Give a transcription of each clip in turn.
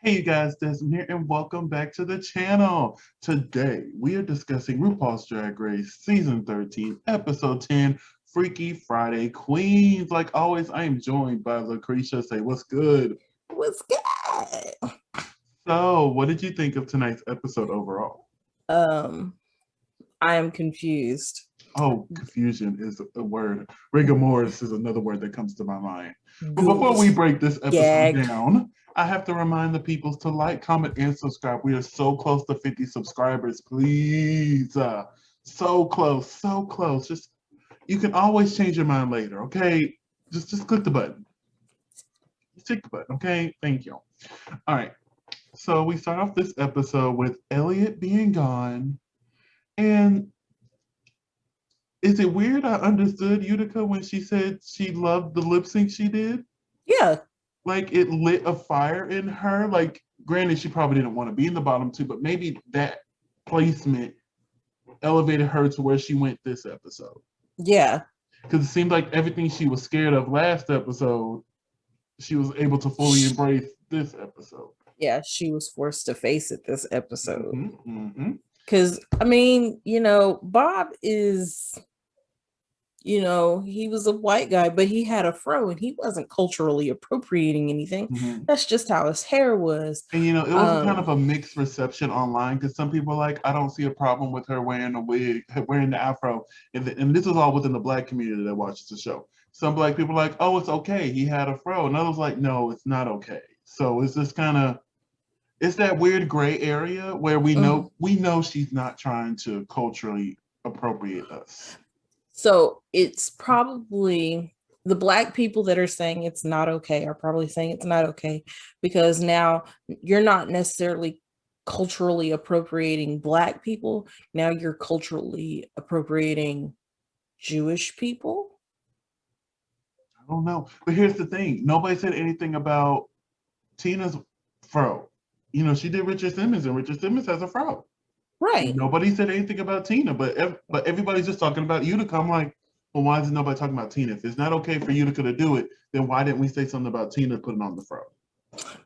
Hey you guys, Desmond here, and welcome back to the channel. Today, we are discussing RuPaul's Drag Race Season 13, Episode 10, Freaky Friday Queens. Like always, I am joined by LACRESHA. Say, what's good? What's good? So, what did you think of tonight's episode overall? Um, I am confused. Oh, confusion is a word. Rigor mortis is another word that comes to my mind. But before Good. we break this episode Gagged. down, I have to remind the people to like, comment, and subscribe. We are so close to 50 subscribers. Please. So close, so close. Just you can always change your mind later, okay? Just click the button. Just click the button, okay? Thank you. All right. So we start off this episode with Elliot being gone. And is it weird I understood Utica when she said she loved the lip sync she did? Yeah. Like it lit a fire in her. Like, granted, she probably didn't want to be in the bottom two, but maybe that placement elevated her to where she went this episode. Yeah. Because it seemed like everything she was scared of last episode, she was able to fully embrace this episode. Yeah, she was forced to face it this episode. Mm-hmm. Because, Bob is, he was a white guy, but he had a fro and he wasn't culturally appropriating anything. Mm-hmm. That's just how his hair was. And it was kind of a mixed reception online because some people are like, I don't see a problem with her wearing a wig, wearing the afro. And this is all within the Black community that watches the show. Some Black people are like, oh, it's okay. He had a fro. And others like, no, it's not okay. So it's just kind of, it's that weird gray area where we know she's not trying to culturally appropriate us. So it's probably the Black people that are saying it's not okay are probably saying it's not okay because now you're not necessarily culturally appropriating Black people. Now you're culturally appropriating Jewish people. I don't know. But here's the thing. Nobody said anything about Tina's fro. She did Richard Simmons, and Richard Simmons has a fro. Right. Nobody said anything about Tina, but everybody's just talking about Utica. I'm like, well, why is nobody talking about Tina? If it's not okay for Utica to do it, then why didn't we say something about Tina putting on the fro?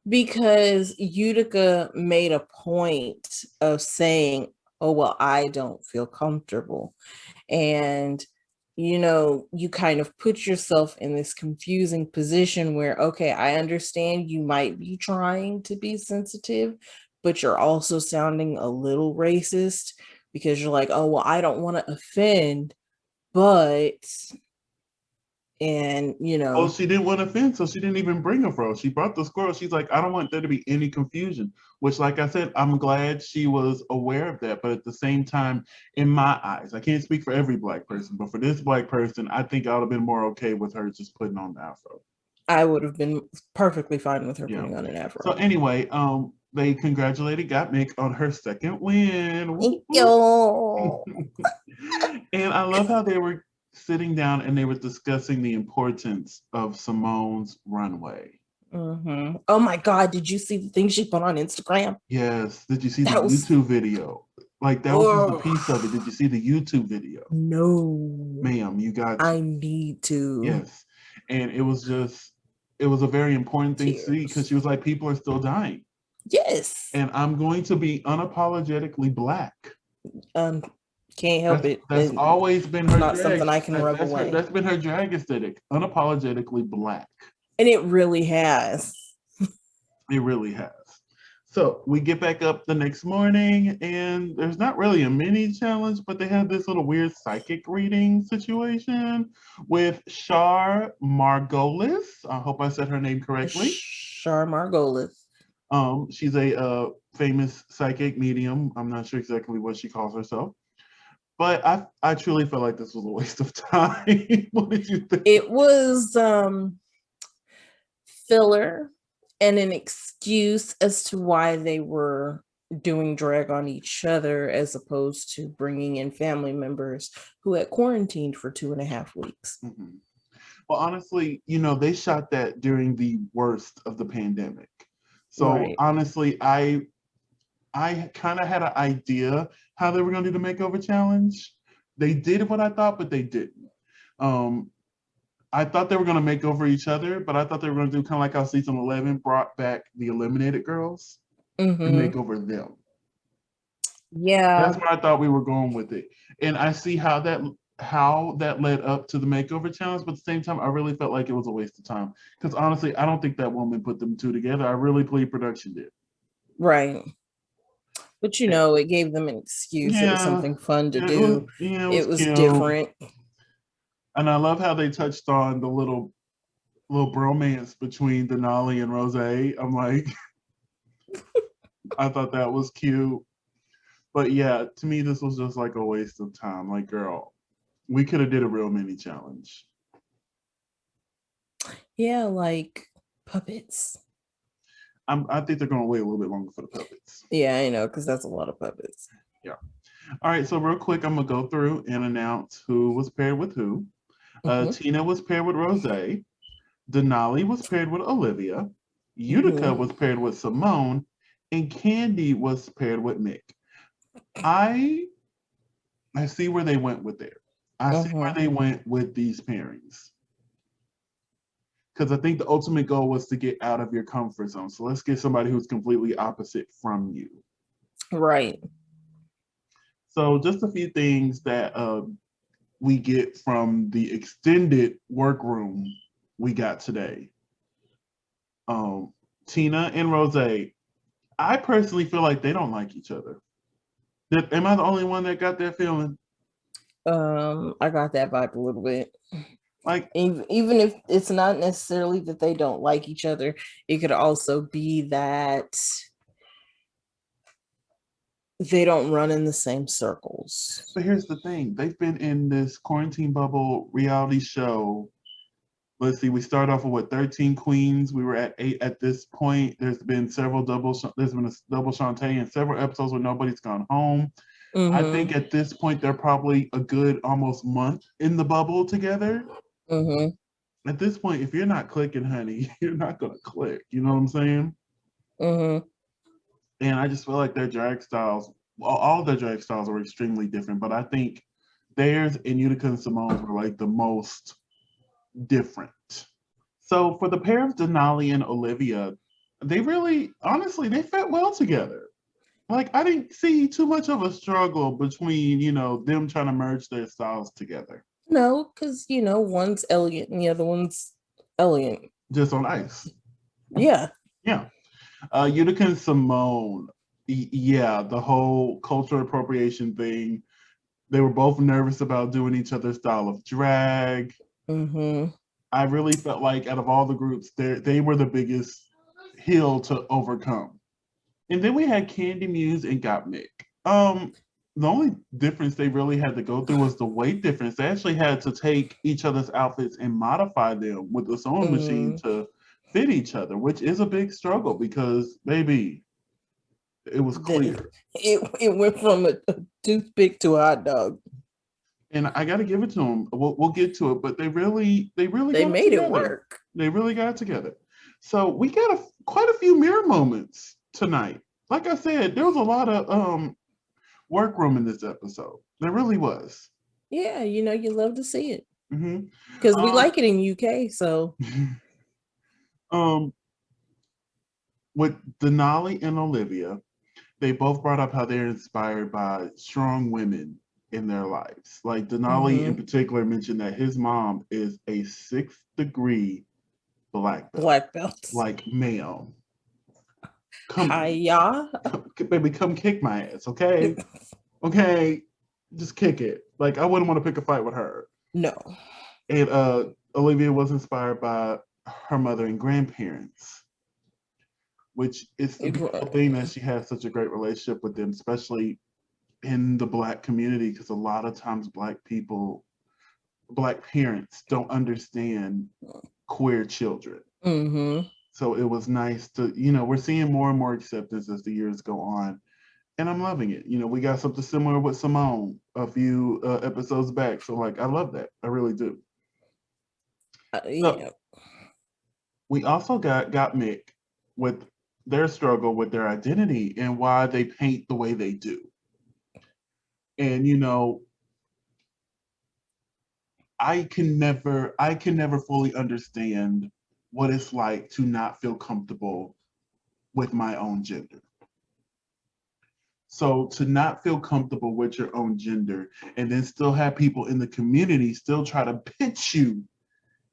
Because Utica made a point of saying, oh, well, I don't feel comfortable. And you kind of put yourself in this confusing position where, okay, I understand you might be trying to be sensitive, but you're also sounding a little racist because you're like, oh, well, I don't want to offend, but, Well, she didn't want to offend, so she didn't even bring a fro. She brought the squirrel. She's like, I don't want there to be any confusion, which, like I said, I'm glad she was aware of that. But at the same time, in my eyes, I can't speak for every Black person, but for this Black person, I think I would have been more okay with her just putting on the afro. I would have been perfectly fine with her Yeah. putting on an afro. So anyway, they congratulated Gottmik on her second win. Thank you. And I love how they were sitting down and they were discussing the importance of Simone's runway. Oh my God, did you see the thing she put on Instagram? Yes. Did you see the YouTube video? Like, that was just a piece of it. Did you see the YouTube video? No. Ma'am, you got to. I need to. Yes. And it was a very important thing to see because she was like, people are still dying. Yes. And I'm going to be unapologetically Black. Can't help it. That's always been her not drag. Something I can rub away. That's been her drag aesthetic, unapologetically Black. And it really has. It really has. So we get back up the next morning, and there's not really a mini challenge, but they have this little weird psychic reading situation with Char Margolis. I hope I said her name correctly. Char Margolis. She's a famous psychic medium. I'm not sure exactly what she calls herself. But I truly felt like this was a waste of time. What did you think? It was filler and an excuse as to why they were doing drag on each other as opposed to bringing in family members who had quarantined for 2.5 weeks. Mm-hmm. Well, honestly, they shot that during the worst of the pandemic. So right. Honestly, I kind of had an idea how they were going to do the makeover challenge. They did what I thought, but they didn't. I thought they were going to make over each other, but I thought they were going to do kind of like how season 11 brought back the eliminated girls and make over them. Yeah. That's where I thought we were going with it. And I see how that led up to the makeover challenge, but at the same time, I really felt like it was a waste of time. Because honestly, I don't think that woman put them two together. I really believe production did. Right. But it gave them an excuse. It was Yeah, something fun to yeah, do. it was It was cute. different. And I love how they touched on the little bromance between Denali and Rose. I'm like, I thought that was cute. But yeah, to me, this was just like a waste of time. Like, girl, we could have did a real mini challenge. Yeah, like puppets. I think they're going to wait a little bit longer for the puppets. Yeah, I know, because that's a lot of puppets. Yeah. All right, so real quick, I'm going to go through and announce who was paired with who. Tina was paired with Rose. Denali was paired with Olivia. Utica was paired with Simone. And Candy was paired with Mick. I see where they went with there. I see where they went with these pairings. Because I think the ultimate goal was to get out of your comfort zone. So let's get somebody who's completely opposite from you. Right. So just a few things that we get from the extended workroom we got today. Tina and Rose, I personally feel like they don't like each other. Am I the only one that got that feeling? I got that vibe a little bit. Like, even if it's not necessarily that they don't like each other, it could also be that they don't run in the same circles. But here's the thing. They've been in this quarantine bubble reality show. Let's see, we started off with 13 queens. We were at 8 at this point. There's been a double Shantae and several episodes where nobody's gone home. I think at this point, they're probably a good almost month in the bubble together. At this point, if you're not clicking, honey, you're not going to click. You know what I'm saying? And I just feel like their drag styles, all of their drag styles are extremely different, but I think theirs and Utica and Simone's were like the most different. So for the pair of Denali and Olivia, they really, honestly, they fit well together. Like, I didn't see too much of a struggle between, them trying to merge their styles together. No, because, one's elegant and the other one's elegant. Just on ice. Yeah. Yeah. Utica and Simone, yeah, the whole cultural appropriation thing. They were both nervous about doing each other's style of drag. I really felt like out of all the groups, they were the biggest hill to overcome. And then we had Candy Muse and Gottmik. The only difference they really had to go through was the weight difference. They actually had to take each other's outfits and modify them with the sewing machine to fit each other, which is a big struggle because, baby, it was clear. It went from a toothpick to a hot dog. And I got to give it to them. We'll get to it, but they made it work. They really got it together. So we got quite a few mirror moments tonight. Like I said, there was a lot of workroom in this episode. There really was. Yeah, you love to see it because we like it in UK. So, with Denali and Olivia, they both brought up how they're inspired by strong women in their lives. Like Denali in particular mentioned that his mom is a 6th degree black belt. Like, ma'am, baby, come kick my ass, okay? Okay, just kick it. Like, I wouldn't want to pick a fight with her. No. And Olivia was inspired by her mother and grandparents, which is the beautiful thing that she has such a great relationship with them, especially in the Black community, because a lot of times Black parents don't understand queer children. So it was nice to, we're seeing more and more acceptance as the years go on. And I'm loving it. We got something similar with Simone a few episodes back. So, like, I love that. I really do. Yeah. We also got Mick with their struggle with their identity and why they paint the way they do. And, I can never fully understand what it's like to not feel comfortable with my own gender. So to not feel comfortable with your own gender and then still have people in the community still try to pitch you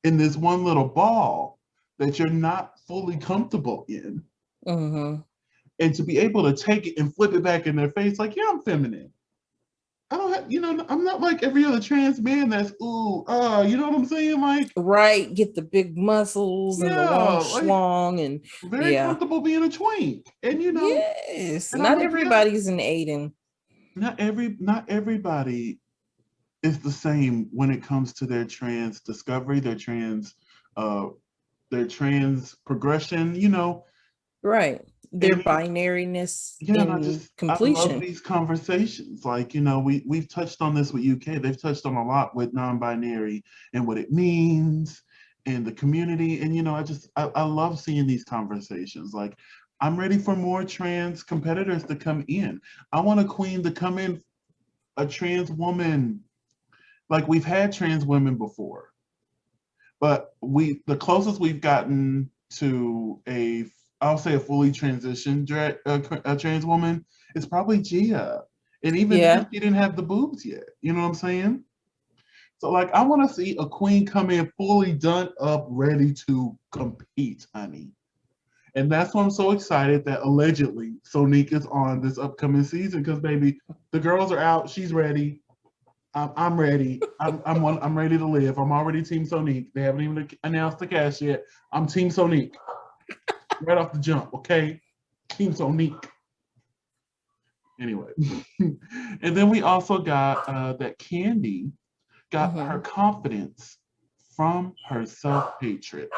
in this one little ball that you're not fully comfortable in. Mm-hmm. And to be able to take it and flip it back in their face, like, yeah, I'm feminine. I don't have, I'm not like every other trans man that's, you know what I'm saying? Like, Right, get the big muscles and the yeah, long like, schlong, and very yeah. comfortable being a twink. And, Yes, and I'm not like, yeah, everybody's an Aiden. not everybody is the same when it comes to their trans discovery, uh, their trans progression, Right. Their and binariness yeah, and in I love completion. these conversations. Like, we've touched on this with UK. They've touched on a lot with non-binary and what it means in the community. And I love seeing these conversations. Like, I'm ready for more trans competitors to come in. I want a queen to come in, a trans woman. Like, we've had trans women before, but the closest we've gotten to I'll say a fully transitioned a trans woman is probably Gia. And even then, Yeah. she didn't have the boobs yet. You know what I'm saying? So, like, I want to see a queen come in fully done up, ready to compete, honey. And that's why I'm so excited that allegedly Sonique is on this upcoming season because, baby, the girls are out. She's ready. I'm ready. I'm ready to live. I'm already Team Sonique. They haven't even announced the cast yet. I'm Team Sonique. Right off the jump, okay? Team Sonique. Anyway. And then we also got that Candy got her confidence from her self-hatred.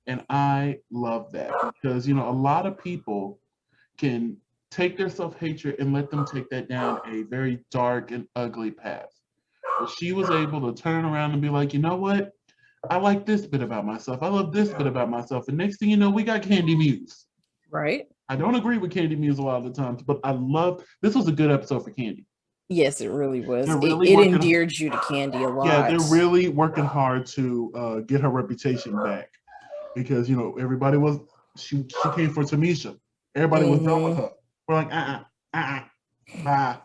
And I love that because, a lot of people can take their self-hatred and let them take that down a very dark and ugly path. But she was able to turn around and be like, you know what? I like this bit about myself. I love this bit about myself. And next thing you know, we got Candy Muse. Right. I don't agree with Candy Muse a lot of the times, but I love this was a good episode for Candy. Yes, it really was. They're really It working. endeared you to Candy a Yeah, lot. they're really working hard to get her reputation back because everybody was she came for Tamisha. Everybody was done with her. We're like bye.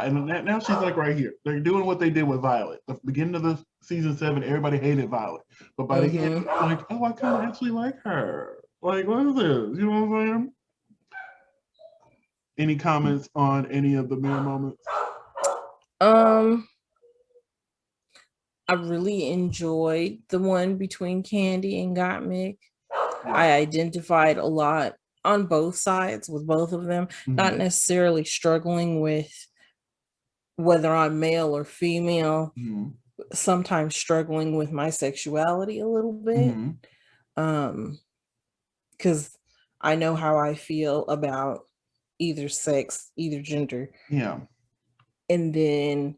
And now she's like right here. They're doing what they did with Violet. The beginning of the season 7, everybody hated Violet. But by the end, I'm like, oh, I kind of actually like her. Like, what is this? You know what I'm saying? Any comments on any of the mirror moments? I really enjoyed the one between Candy and Gottmik. Yeah. I identified a lot on both sides with both of them, not necessarily struggling with whether I'm male or female, sometimes struggling with my sexuality a little bit. Because I know how I feel about either sex, either gender. Yeah. And then,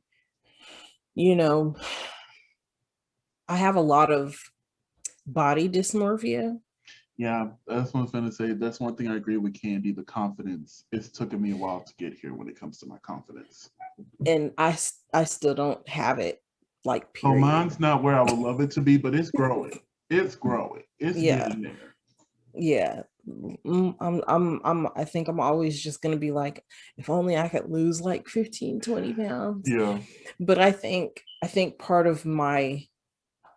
I have a lot of body dysmorphia. Yeah, that's what I was going to say. That's one thing I agree with Candy. The confidence. It's taken me a while to get here when it comes to my confidence. And I still don't have it. Like, period. Oh, period. mine's not where I would love it to be, but it's growing. It's growing. It's getting there. Yeah. I think I'm always just going to be like, if only I could lose like 15, 20 pounds. Yeah. But I think part of my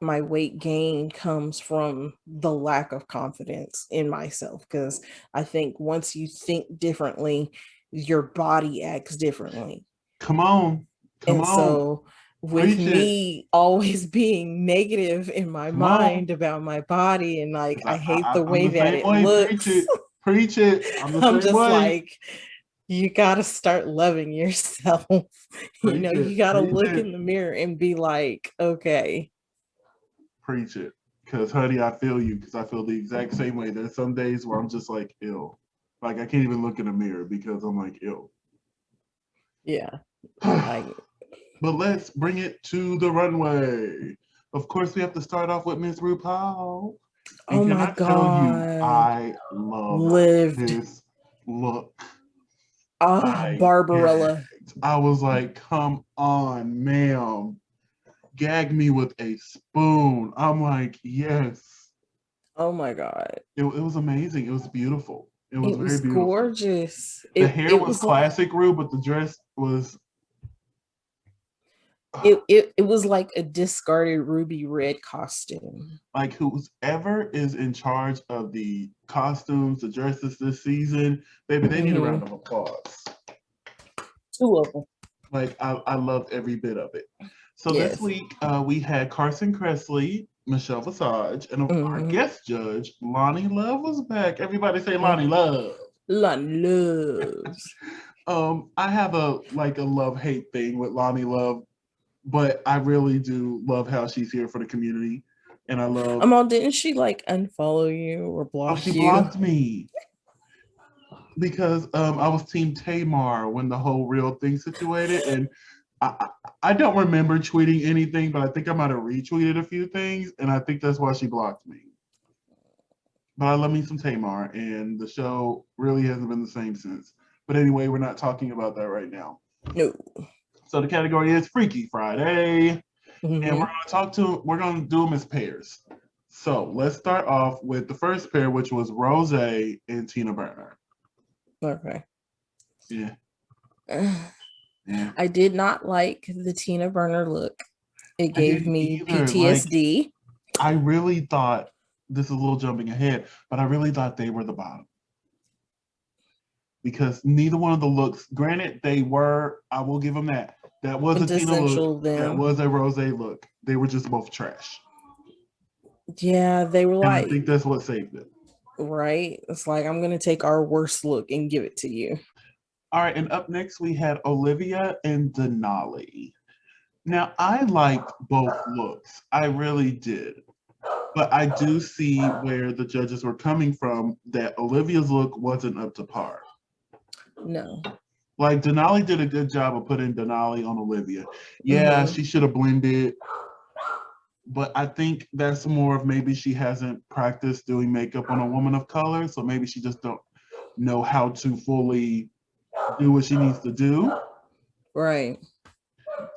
weight gain comes from the lack of confidence in myself, because I think once you think differently, your body acts differently. Come on. So with me always being negative in my mind about my body and like I hate the way that it looks. Preach it. I'm just like, you gotta start loving yourself. You gotta look in the mirror and be like, okay. Preach it. Because, honey, I feel you, because I feel the exact same way. There's some days where I'm just like, ill. Like, I can't even look in the mirror because I'm like, ill. Yeah. But let's bring it to the runway. Of course, we have to start off with Miss RuPaul. And oh my God. I love this look. Barbarella. I was like, come on, ma'am. gag me with a spoon. I'm like, yes. Oh my God. It was amazing. It was beautiful. It was It very was beautiful. gorgeous. The It hair it was was like classic Rue, but the dress was it was like a discarded ruby red costume. like whoever is in charge of the costumes, the dresses this season, baby, they need a round of applause. Two of them. Like I loved every bit of it. So this Yes. week we had Carson Kressley, Michelle Visage, and our Mm-hmm. guest judge, Lonnie Love, was back. Everybody say Lonnie Mm-hmm. Love. Loves. I have a love-hate thing with Lonnie Love, but I really do love how she's here for the community. And I love Didn't she like unfollow you or she block you? blocked me because I was Team Tamar when the whole real thing situated, and I don't remember tweeting anything, but I think I might have retweeted a few things, and I think that's why she blocked me. But I love me some Tamar, and the show really hasn't been the same since. But anyway, we're not talking about that right now. No. So the category is Freaky Friday, and Mm-hmm. we're gonna do them as pairs. So let's start off with the first pair, which was Rose and Tina Burner. Okay. Yeah. Yeah. I did not like the Tina Burner look. It I gave didn't me either. Like, PTSD. I really thought this is a little jumping ahead, but I really thought they were the bottom because neither one of the looks. Granted, they were. I will give them that. That was a Tina look. Quintessential That them. was a Rose look. They were just both trash, Yeah, they were and I like, think that's what saved it. right? It's like, I'm going to take our worst look and give it to you. All right, and up next we had Olivia and Denali. Now I liked both looks. I really did. But I do see where the judges were coming from that Olivia's look wasn't up to par. No. Like Denali did a good job of putting Denali on Olivia. Yeah, Mm-hmm. she should have blended, but I think that's more of maybe she hasn't practiced doing makeup on a woman of color, so maybe she just don't know how to fully do what she needs to do. Right.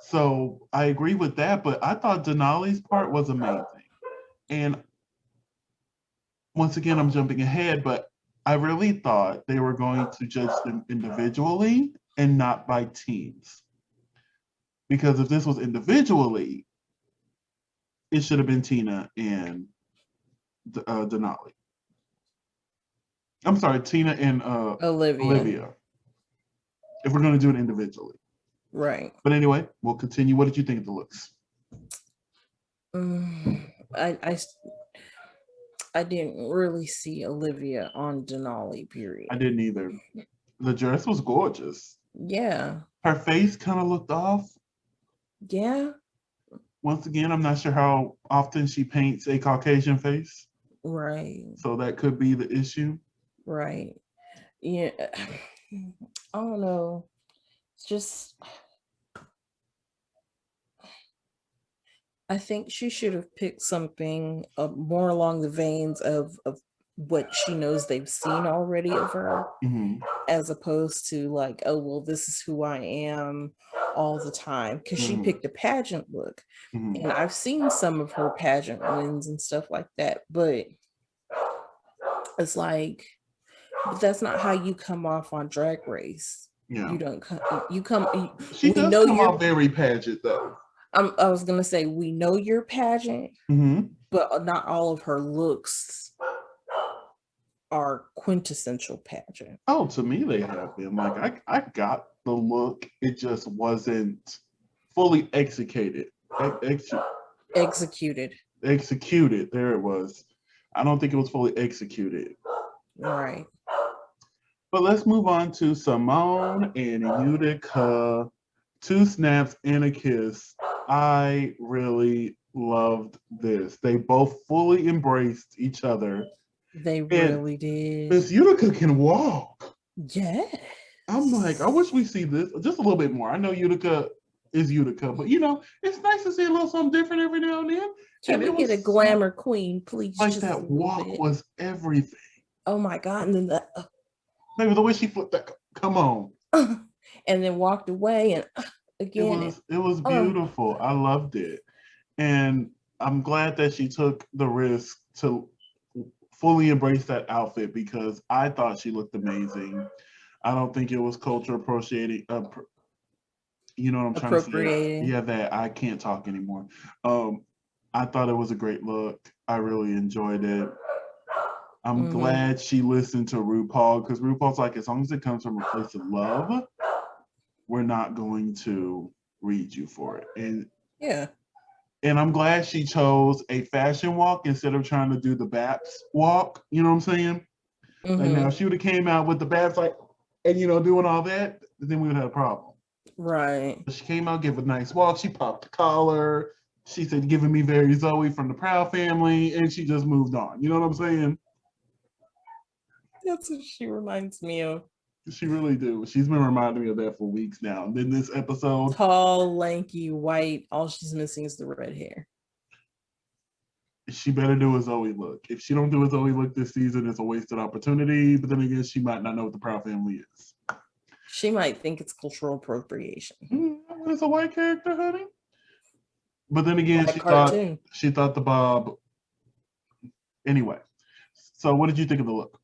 So I agree with that, but I thought Denali's part was amazing. And once again, I'm jumping ahead, but I really thought they were going to judge them individually and not by teams. Because if this was individually, it should have been Tina and Denali. I'm sorry, Tina and Olivia. Olivia. If we're going to do it individually. Right. But anyway, we'll continue. What did you think of the looks? I didn't really see Olivia on Denali, period. I didn't either. The dress was gorgeous. Yeah. Her face kind of looked off. Yeah. Once again, I'm not sure how often she paints a Caucasian face. Right. So that could be the issue. Right. Yeah. I don't know. It's just, I think she should have picked something more along the veins of what she knows they've seen already of her, as opposed to like, oh, well, this is who I am all the time. Because she picked a pageant look. And I've seen some of her pageant wins and stuff like that. But it's like, but that's not how you come off on Drag Race. Yeah. You don't come, you come, She we does know come you're, off very pageant though. I was gonna say we know you're pageant, but not all of her looks are quintessential pageant. Oh, to me they have been. Like I got the look. It just wasn't fully executed. Executed. Executed. There it was. I don't think it was fully executed. Right. But let's move on to Simone and Utica. 2 snaps and a kiss. I really loved this. They both fully embraced each other. They really did. Miss Utica can walk. Yeah. I'm like, I wish we see this just a little bit more. I know Utica is Utica, but you know, it's nice to see a little something different every now and then. Can we get a glamour queen, please? Like just that walk was everything. Oh my God. And then maybe the way she flipped that, come on. And then walked away and again. It was beautiful. I loved it. And I'm glad that she took the risk to fully embrace that outfit because I thought she looked amazing. I don't think it was culture appropriating. You know what I'm trying to say? Appropriating. Yeah, that I can't talk anymore. Um, I thought it was a great look. I really enjoyed it. I'm Mm-hmm. glad she listened to RuPaul because RuPaul's like, as long as it comes from a place of love, we're not going to read you for it. Yeah. And I'm glad she chose a fashion walk instead of trying to do the Baps walk. You know what I'm saying? Like now, Mm-hmm. if she would have came out with the Baps like, and doing all that, then we would have a problem. Right. She came out, gave a nice walk. She popped the collar. She said, giving me very Zoe from the Proud family, and she just moved on. You know what I'm saying? That's what she reminds me of. She really do. She's been reminding me of that for weeks now. And then this episode, Tall, lanky, white. All she's missing is the red hair. she better do a Zoe look. If she don't do a Zoe look this season, it's a wasted opportunity. But then again, she might not know what the Proud family is. She might think it's cultural appropriation. It's a white character, honey. But then again, Like cartoon. she thought the Bob. Anyway, so what did you think of the look?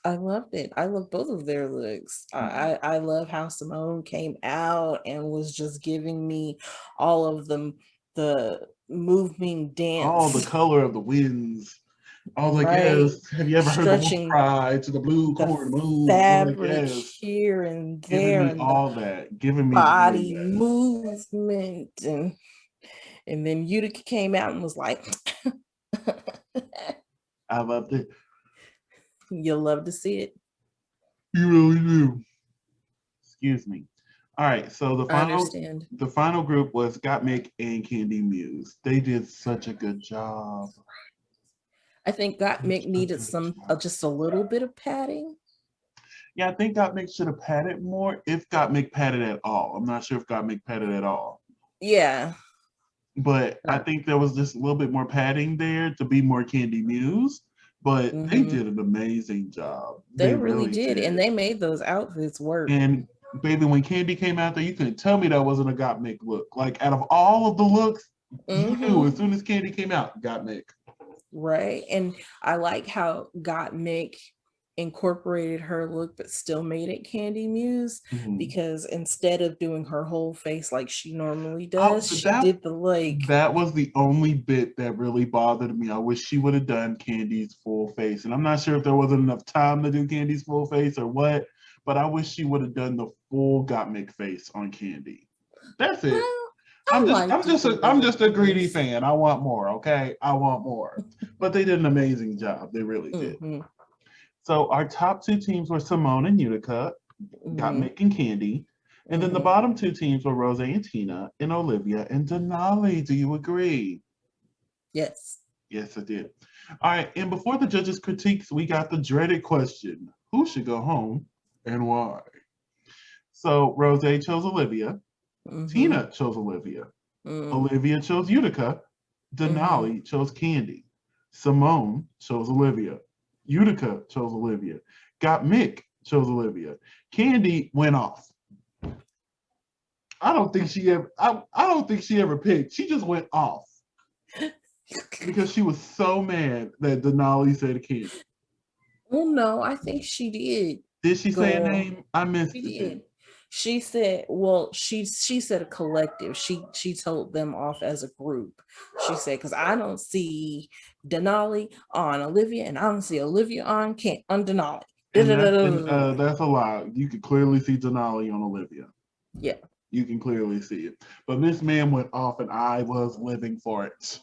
I loved it. I love both of their looks. I love how Simone came out and was just giving me all of the moving Oh, the dance, color of the winds. I was like, right? yes. Have you ever heard the wolf Stretching cry to the blue the corn moon? I was like, fabric yes. here and Giving there me and the all that. Giving me all body that. movement, and then Utica came out and was like, I loved it. you'll love to see it. You really do. Excuse me. All right, so I understand. the final group was Gottmik and Candy Muse. They did such a good job. I think Gottmik Such a needed good some job. just a little bit of padding. Yeah, I think Gottmik should have padded more if Gottmik padded at all. I'm not sure if Gottmik padded at all. Yeah. But I think there was just a little bit more padding there to be more Candy Muse. But they Mm-hmm. did an amazing job. They They really really did. And did. they made those outfits work. And baby, when Candy came out there, you couldn't tell me that wasn't a Gottmik look. Like out of all of the looks, you knew as Mm-hmm. soon as Candy came out, Gottmik. Right. And I like how Gottmik incorporated her look but still made it Candy Muse, Mhm. because instead of doing her whole face like she normally Oh, does, she did the like. that was the only bit that really bothered me. I wish she would have done Candy's full face, and I'm not sure if there wasn't enough time to do Candy's full face or what. But I wish she would have done the full Gottmik face on Candy. That's it. Well, I liked it the way I'm it just a greedy was. fan. I want more. Okay, I want more. But they did an amazing job. They really did. Mm-hmm. So our top two teams were Simone and Utica, Mm-hmm. Gottmik and Candy. And then the Mm-hmm. bottom two teams were Rose and Tina and Olivia and Denali. Do you agree? Yes. Yes, I did. All right. And before the judges' critiques, we got the dreaded question: who should go home and why? So Rose chose Olivia. Mm-hmm. Tina chose Olivia. Mm-hmm. Olivia chose Utica. Mm-hmm. Denali chose Candy. Simone chose Olivia. Utica chose Olivia. Gottmik chose Olivia. Candy went off. I don't think she ever picked. She just went off because she was so mad that Denali said Candy. Well, no, I think she did Did she say a go. name? I missed She it then. did. She said, well, she said a collective. She told them off as a group. She said, because I don't see Denali on Olivia, and I don't see Olivia on Denali. That's a lie. You can clearly see Denali on Olivia. Yeah. You can clearly see it. But this man went off and I was living for it.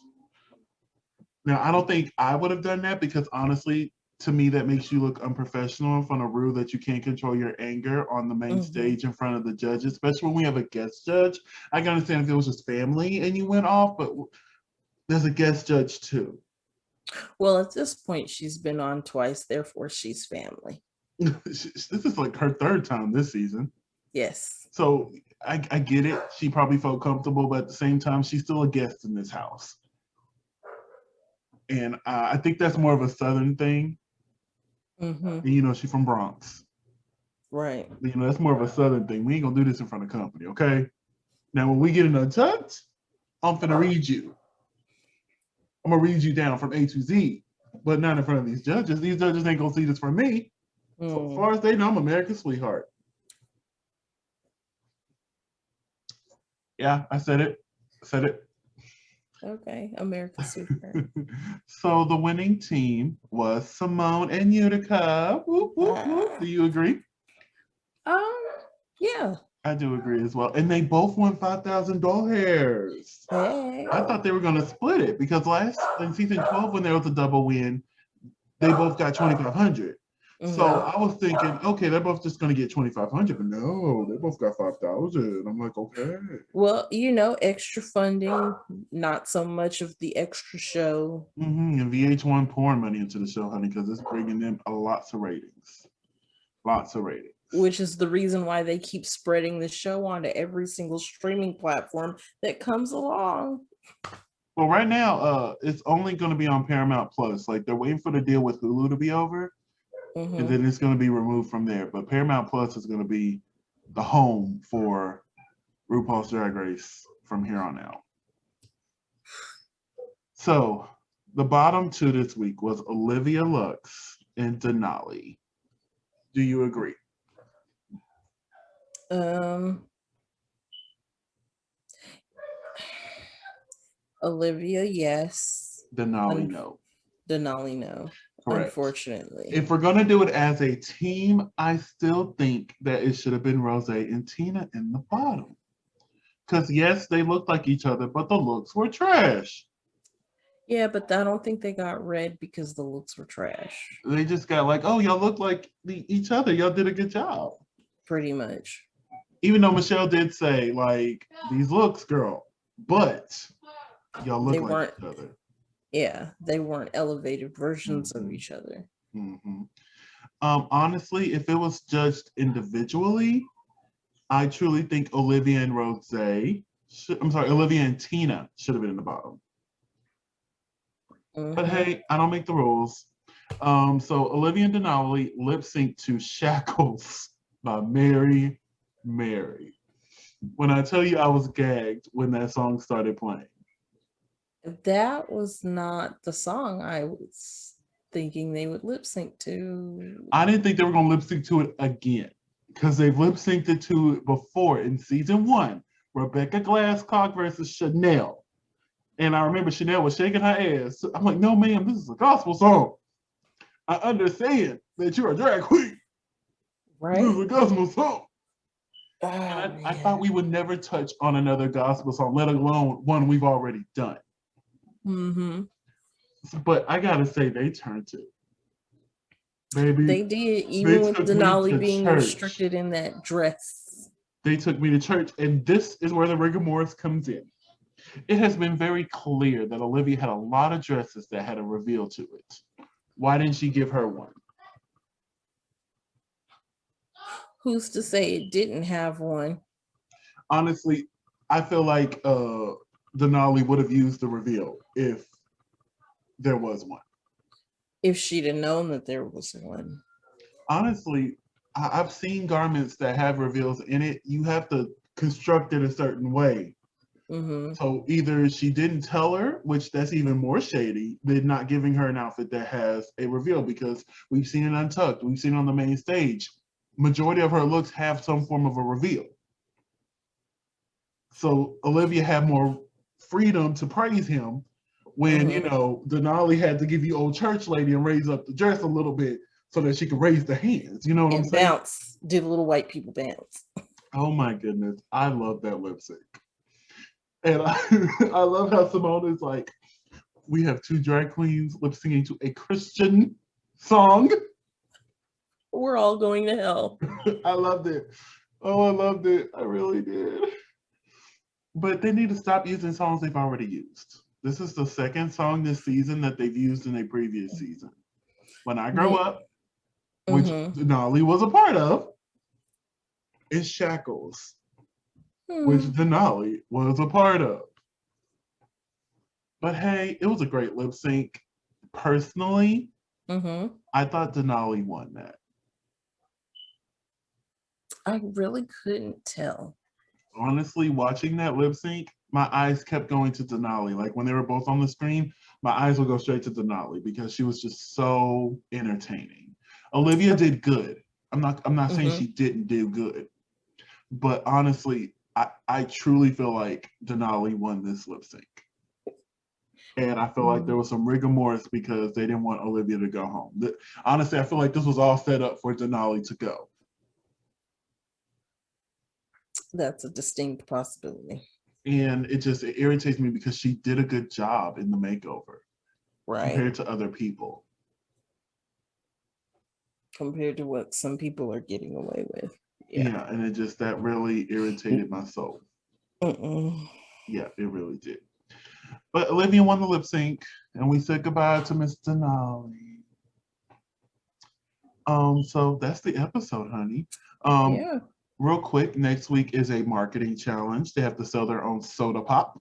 Now, I don't think I would have done that because honestly, to me, that makes you look unprofessional in front of Rue that you can't control your anger on the main stage in front of the judges, especially when we have a guest judge. I can understand if it was just family and you went off, but there's a guest judge too. Well, at this point, she's been on twice, therefore she's family. This is like her third time this season. Yes. So I get it. She probably felt comfortable, but at the same time, she's still a guest in this house. And I think that's more of a Southern thing. Mm-hmm. And, she's from Bronx. Right. That's more of a Southern thing. We ain't gonna do this in front of company, okay? Now, when we get in Untucked, I'm finna read you. I'm gonna read you down from A to Z, but not in front of these judges. These judges ain't gonna see this from me. So as far as they know, I'm America's sweetheart. Yeah, I said it. Said it. Okay, America's sweetheart. So the winning team was Simone and Utica. Whoop, whoop, whoop. Do you agree? Yeah. I do agree as well. And they both won $5,000. Hey. I thought they were going to split it because in season 12, when there was a double win, they both got 2,500. So I was thinking, okay, they're both just going to get 2,500, but no, they both got 5,000. I'm like, okay. Well, extra funding, not so much of the extra show. And VH1 pouring money into the show, honey, because it's bringing them lots of ratings. Lots of ratings. Which is the reason why they keep spreading the show onto every single streaming platform that comes along. Well, right now, it's only going to be on Paramount Plus. Like, they're waiting for the deal with Hulu to be over, and then it's going to be removed from there. But Paramount Plus is going to be the home for RuPaul's Drag Race from here on out. So, the bottom two this week was Olivia Lux and Denali. Do you agree? Olivia, yes. Denali, no. Denali, no. Correct. Unfortunately. If we're going to do it as a team, I still think that it should have been Rose and Tina in the bottom. Because, yes, they looked like each other, but the looks were trash. Yeah, but I don't think they got red because the looks were trash. They just got like, oh, y'all look like each other. Y'all did a good job. Pretty much. Even though Michelle did say, like, these looks, girl, but y'all look like each other. Yeah, they weren't elevated versions of each other. Honestly, if it was judged individually, I truly think Olivia and Olivia and Tina should have been in the bottom. But hey, I don't make the rules. So Olivia and Denali lip sync to Shackles by Mary Mary. When I tell you I was gagged when that song started playing. That was not the song I was thinking they would lip sync to. I didn't think they were going to lip sync to it again because they've lip synced it to it before in season 1. Rebecca Glasscock versus Chanel. And I remember Chanel was shaking her ass. I'm like, no, ma'am, this is a gospel song. I understand that you're a drag queen. Right. This is a gospel song. I thought we would never touch on another gospel song, let alone one we've already done. But I gotta say, they turned it. Baby. They did, even with Denali being restricted in that dress. They took me to church, and this is where the rigor mortis comes in. It has been very clear that Olivia had a lot of dresses that had a reveal to it. Why didn't she give her one? Who's to say it didn't have one? Honestly, I feel like Denali would have used the reveal if there was one. If she'd have known that there was one. Honestly, I've seen garments that have reveals in it. You have to construct it a certain way. So either she didn't tell her, which that's even more shady, than not giving her an outfit that has a reveal, because we've seen it Untucked, we've seen it on the main stage. Majority of her looks have some form of a reveal. So Olivia had more freedom to praise him when, Denali had to give you old church lady and raise up the dress a little bit so that she could raise the hands. You know what I'm saying? Bounce. Did a little white people bounce. Oh my goodness. I love that lip sync. And I love how Simone is like, we have 2 drag queens lip syncing to a Christian song. We're all going to hell. I loved it. Oh, I loved it. I really did. But they need to stop using songs they've already used. This is the second song this season that they've used in a previous season. When I Grow Up, which Denali was a part of, is Shackles, which Denali was a part of. But hey, it was a great lip sync. Personally, I thought Denali won that. I really couldn't tell. Honestly, watching that lip sync, my eyes kept going to Denali. Like when they were both on the screen, my eyes would go straight to Denali because she was just so entertaining. Olivia did good. I'm not saying she didn't do good, but honestly, I truly feel like Denali won this lip sync. And I feel like there was some rigor mortis because they didn't want Olivia to go home. Honestly, I feel like this was all set up for Denali to go. That's a distinct possibility. And it irritates me because she did a good job in the makeover. Right. Compared to other people. Compared to what some people are getting away with. Yeah, and that really irritated my soul. Yeah, it really did. But Olivia won the lip sync, and we said goodbye to Miss Denali. So that's the episode, honey. Real quick, next week is a marketing challenge. They have to sell their own soda pop.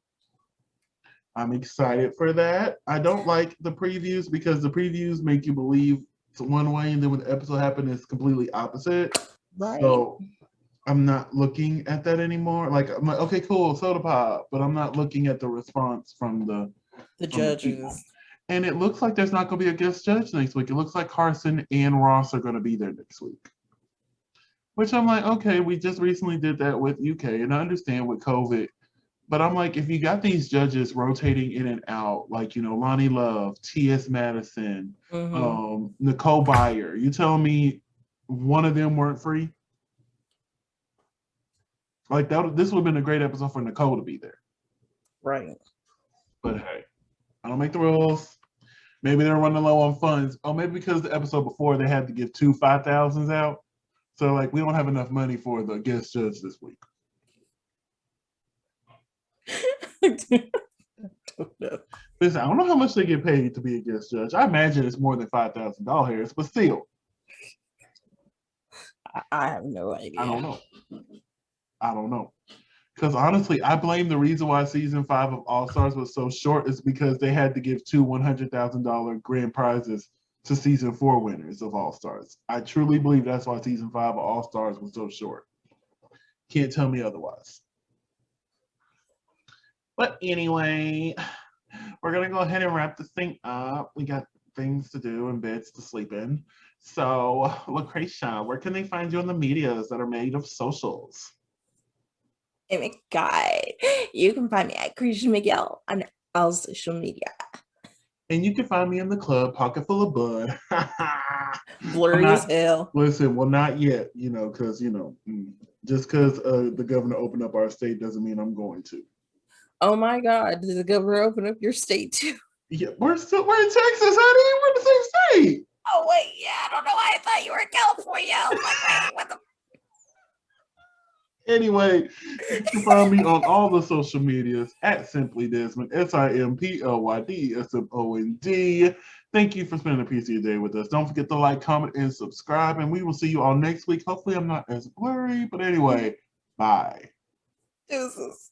I'm excited for that. I don't like the previews because the previews make you believe it's one way, and then when the episode happens, it's completely opposite. Right. So I'm not looking at that anymore. Like I'm like, okay, cool, soda pop, but I'm not looking at the response from the judges. And it looks like there's not going to be a guest judge next week. It looks like Carson and Ross are going to be there next week. Which I'm like, okay, we just recently did that with UK, and I understand with COVID. But I'm like, if you got these judges rotating in and out, like, Lonnie Love, T.S. Madison, Nicole Byer, you telling me one of them weren't free? Like, this would have been a great episode for Nicole to be there. Right. But hey, I don't make the rules. Maybe they're running low on funds. Oh, maybe because the episode before they had to give 2 5,000s out. So, like, we don't have enough money for the guest judge this week. I don't know. Listen, I don't know how much they get paid to be a guest judge. I imagine it's more than $5,000, but still. I have no idea. I don't know. Because honestly, I blame the reason why season 5 of All Stars was so short is because they had to give 2 $100,000 grand prizes to season 4 winners of All Stars. I truly believe that's why season 5 of All Stars was so short. Can't tell me otherwise. But anyway, we're going to go ahead and wrap this thing up. We got things to do and beds to sleep in. So, LACRESHA, where can they find you on the medias that are made of socials? Oh my God. You can find me at Creation Miguel on all social media. And you can find me in the club, pocket full of bud. Blurry as hell. Listen, well, not yet, because, just because the governor opened up our state doesn't mean I'm going to. Oh my God, did the governor open up your state too? Yeah, we're in Texas, honey. We're in the same state. Oh wait, yeah, I don't know why I thought you were in California. I was like, wait, what the? Anyway, you can find me on all the social medias at Simply Desmond, SimplyDesmond. Thank you for spending a piece of your day with us. Don't forget to like, comment, and subscribe, and we will see you all next week. Hopefully I'm not as blurry, but anyway, bye. Deuces.